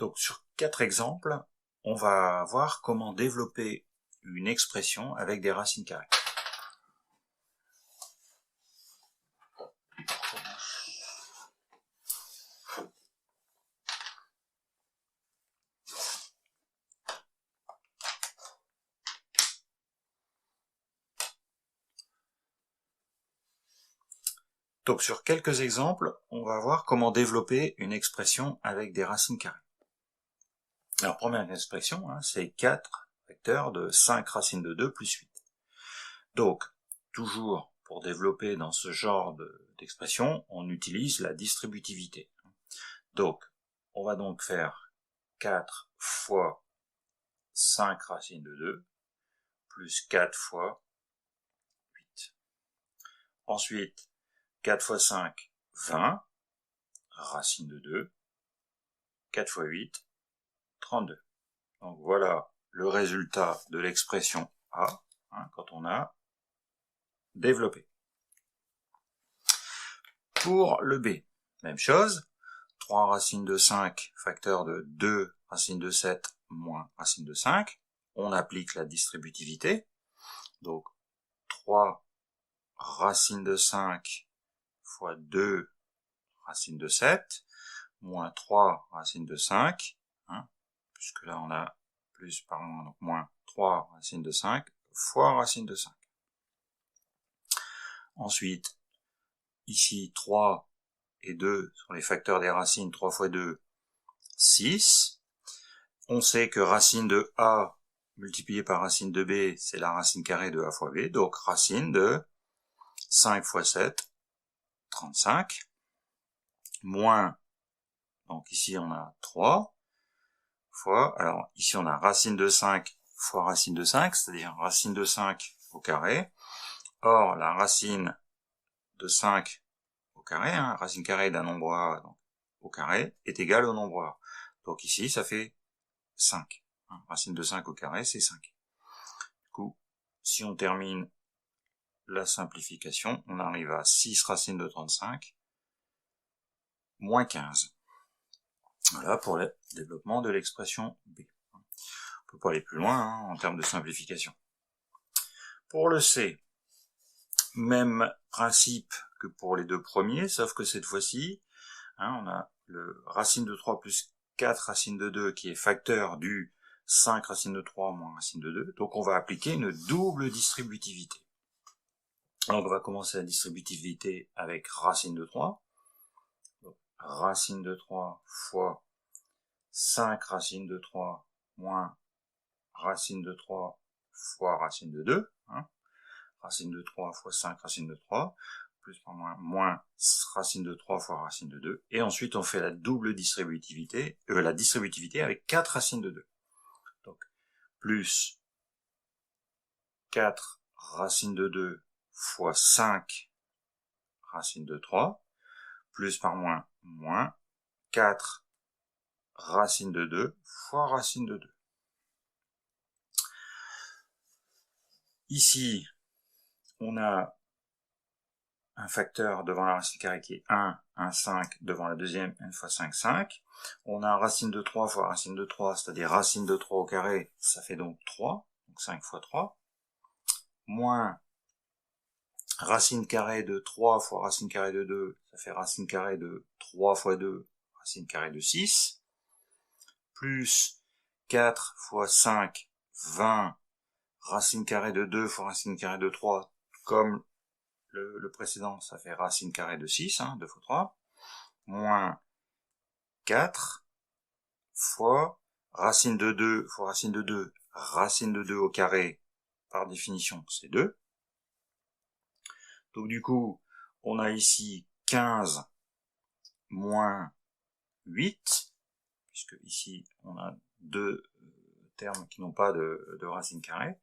Donc sur 4 exemples, on va voir comment développer une expression avec des racines carrées. Donc sur quelques exemples, on va voir comment développer une expression avec des racines carrées. Alors première expression, c'est 4 vecteurs de 5 racines de 2 plus 8. Donc, toujours pour développer dans ce genre d'expression, on utilise la distributivité. Donc, on va donc faire 4 fois 5 racines de 2, plus 4 fois 8. Ensuite, 4 fois 5, 20, racine de 2, 4 fois 8, 32. Donc voilà le résultat de l'expression A, quand on a développé. Pour le B, même chose, 3 racines de 5, facteur de 2 racines de 7 moins racine de 5, on applique la distributivité, donc 3 racines de 5 fois 2 racines de 7, moins 3 racines de 5, puisque là on a plus par moins, donc moins 3 racines de 5 fois racine de 5. Ensuite, ici 3 et 2 sont les facteurs des racines, 3 fois 2, 6. On sait que racine de A multiplié par racine de B, c'est la racine carrée de A fois B, donc racine de 5 fois 7, 35, moins, donc ici on a 3, fois, alors ici on a racine de 5 fois racine de 5, c'est-à-dire racine de 5 au carré. Or, la racine de 5 au carré, racine carrée d'un nombre A donc, au carré, est égale au nombre A. Donc ici, ça fait 5. Racine de 5 au carré, c'est 5. Du coup, si on termine la simplification, on arrive à 6 racines de 35, moins 15. Voilà pour le développement de l'expression B. On peut pas aller plus loin en termes de simplification. Pour le C, même principe que pour les deux premiers, sauf que cette fois-ci, on a le racine de 3 plus 4 racine de 2 qui est facteur du 5 racine de 3 moins racine de 2. Donc on va appliquer une double distributivité. Donc on va commencer la distributivité avec racine de 3. Donc, racine de 3 fois 5 racine de 3 moins racine de 3 fois racine de 2. Racine de 3 fois 5 racine de 3, plus par moins racine de 3 fois racine de 2. Et ensuite, on fait la double distributivité, la distributivité avec 4 racines de 2. Donc, plus 4 racine de 2 fois 5 racine de 3, plus par moins 4 racine de 2 fois racine de 2. Ici, on a un facteur devant la racine carrée qui est 1, 1, 5, devant la deuxième, 1 fois 5, 5. On a racine de 3 fois racine de 3, c'est-à-dire racine de 3 au carré, ça fait donc 3, donc 5 fois 3, moins racine carrée de 3 fois racine carrée de 2, ça fait racine carrée de 3 fois 2, racine carrée de 6, plus 4 fois 5, 20, racine carrée de 2 fois racine carrée de 3, comme le précédent, ça fait racine carrée de 6, 2 fois 3, moins 4 fois racine de 2 fois racine de 2, racine de 2 au carré, par définition, c'est 2. Donc du coup, on a ici 15 moins 8, puisque ici, on a deux termes qui n'ont pas de racine carrée.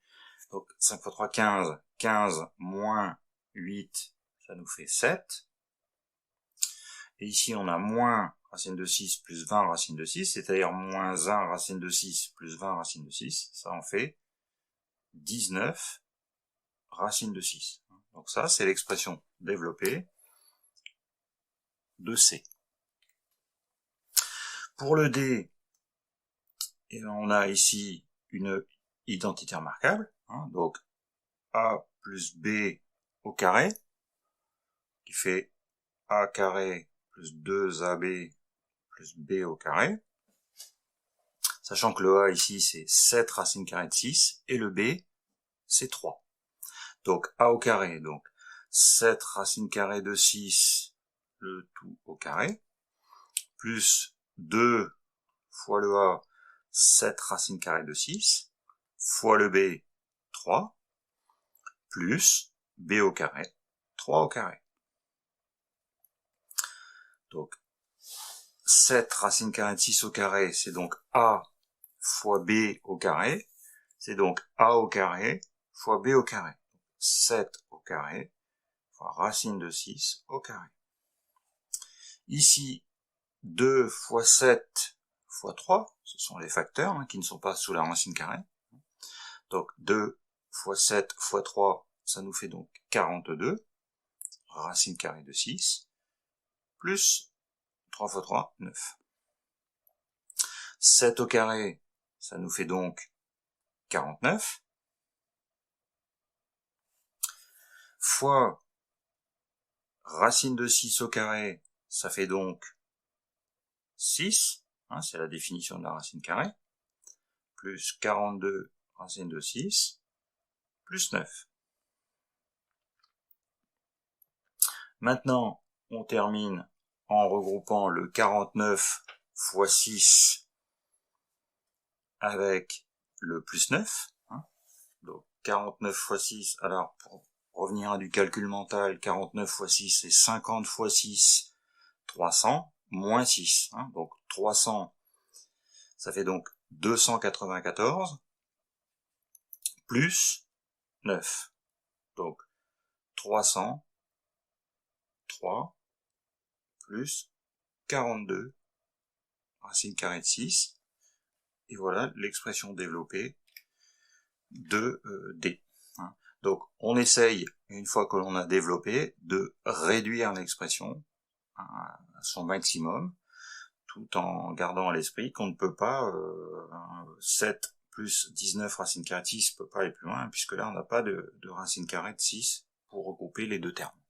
Donc 5 fois 3, 15. 15 moins 8, ça nous fait 7. Et ici, on a moins racine de 6 plus 20 racine de 6, c'est-à-dire moins 1 racine de 6 plus 20 racine de 6. Ça en fait 19 racine de 6. Donc ça, c'est l'expression développée de C. Pour le D, Et on a ici une identité remarquable, hein, donc a plus b au carré, qui fait a carré plus 2ab plus b au carré, sachant que le a ici c'est 7 racine carrée de 6, et le b c'est 3. Donc a au carré, donc 7 racine carrée de 6, le tout au carré, plus 2 fois le a, 7 racine carrée de 6, fois le b, 3, plus b au carré, 3 au carré. Donc 7 racine carrée de 6 au carré, c'est donc a fois b au carré, c'est donc a au carré fois b au carré. 7 au carré fois racine de 6 au carré. Ici, 2 fois 7 fois 3, ce sont les facteurs hein, qui ne sont pas sous la racine carrée. Donc 2 fois 7 fois 3, ça nous fait donc 42, racine carrée de 6, plus 3 fois 3, 9. 7 au carré, ça nous fait donc 49, fois racine de 6 au carré, ça fait donc 6, hein, c'est la définition de la racine carrée, plus 42 racine de 6, plus 9. Maintenant, on termine en regroupant le 49 fois 6 avec le plus 9. Hein. Donc 49 fois 6, alors pour revenir à du calcul mental, 49 fois 6 c'est 50 fois 6, 300, moins 6. Hein. Donc 300, ça fait donc 294, plus 9. Donc 300, 3, plus 42, racine carrée de 6, et voilà l'expression développée de D. Hein. Donc on essaye, une fois que l'on a développé, de réduire l'expression à son maximum, tout en gardant à l'esprit qu'on ne peut pas, 7 plus 19 racine carrée de 6 ne peut pas aller plus loin, puisque là on n'a pas de racine carrée de 6 pour regrouper les deux termes.